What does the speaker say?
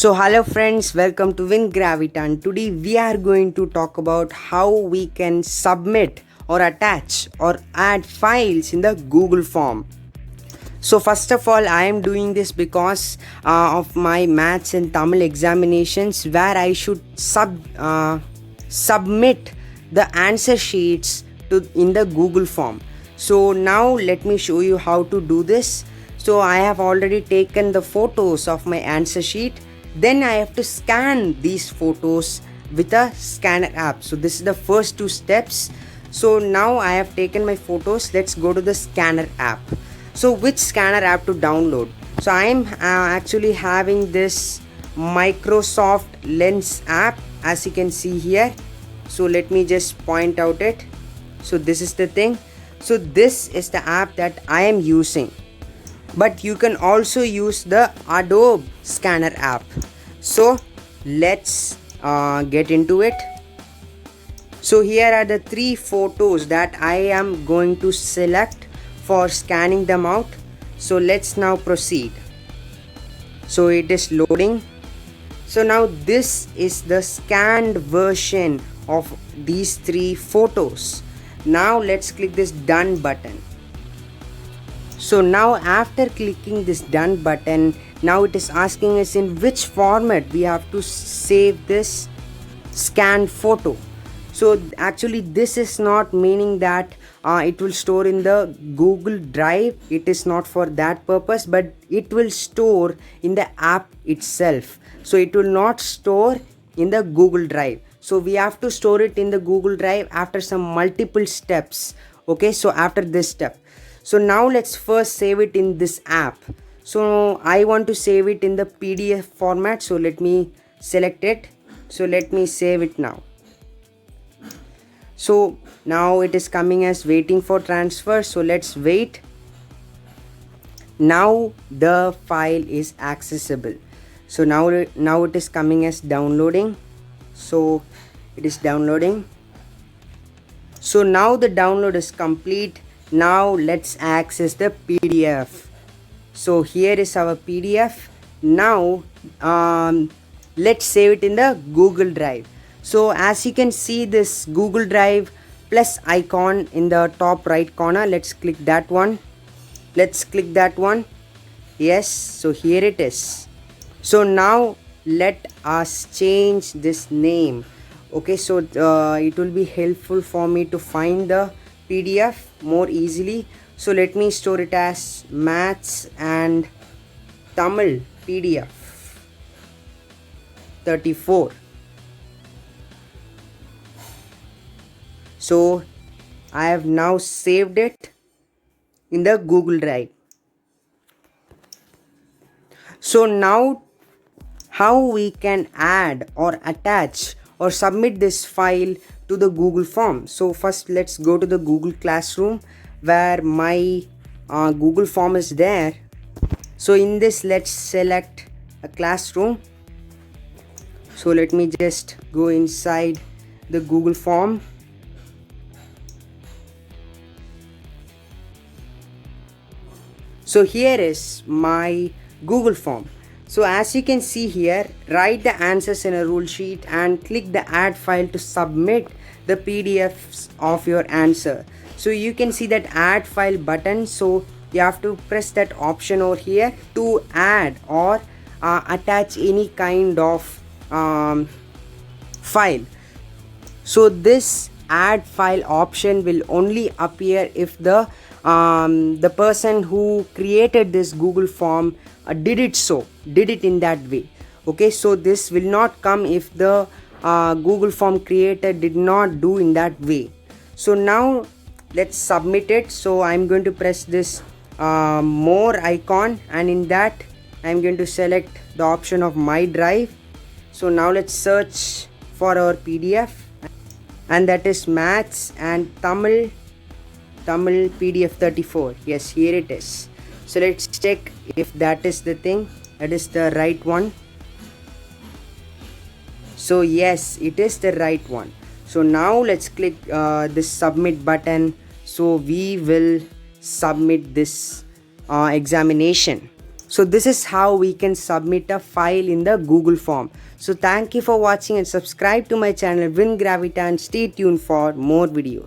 So, hello friends, welcome to Win Graviton. Today we are going to talk about how we can submit or attach or add files in the Google form. So, first of all, I am doing this because of my maths and Tamil examinations where I should submit the answer sheets in the Google form. So, now let me show you how to do this. So, I have already taken the photos of my answer sheet. Then I have to scan these photos with a scanner app. So this is the first two steps. So now I have taken my photos. Let's go to the scanner app. So which scanner app to download? So I am actually having this Microsoft Lens app, as you can see here. So let me just point out it. So this is the thing. So this is the app that I am using. But you can also use the Adobe Scanner app. So let's get into it. So here are the three photos that I am going to select for scanning them out. So let's now proceed. So it is loading. So now this is the scanned version of these three photos. Now let's click this done button. So now after clicking this done button, now it is asking us in which format we have to save this scanned photo. So actually this is not meaning that it will store in the Google Drive. It is not for that purpose, but it will store in the app itself. So it will not store in the Google Drive. So we have to store it in the Google Drive after some multiple steps. Okay, so after this step. So now let's first save it in this app. So I want to save it in the PDF format. So let me select it. So let me save it now. So now it is coming as waiting for transfer. So let's wait. Now the file is accessible. So now it is coming as downloading. So it is downloading. So now the download is complete. Now let's access the PDF. So here is our PDF. Now let's save it in the Google Drive. So as you can see, this Google Drive plus icon in the top right corner. Let's click that one. Let's click that one. Yes, so here it is. So now let us change this name. Okay, so it will be helpful for me to find the PDF more easily. So let me store it as Maths and Tamil PDF 34. So I have now saved it in the Google Drive. So now how we can add or attach or submit this file to the Google form. So first let's go to the Google Classroom where my Google form is there. So in this, let's select a classroom. So let me just go inside the Google form. So here is my Google form. So as you can see here, write the answers in a rule sheet and click the add file to submit the PDFs of your answer. So you can see that add file button. So you have to press that option over here to add or attach any kind of file. So this add file option will only appear if the person who created this Google form did it in that way. Okay, so this will not come if the Google form creator did not do in that way. So now let's submit it. So I'm going to press this more icon, and in that I'm going to select the option of my drive. So now let's search for our PDF, and that is Maths and Tamil PDF 34. Yes, here it is. So let's check if that is the thing, that is the right one. So yes, it is the right one. So now let's click this submit button. So we will submit this examination. So this is how we can submit a file in the Google form. So thank you for watching and subscribe to my channel WinGravita and stay tuned for more videos.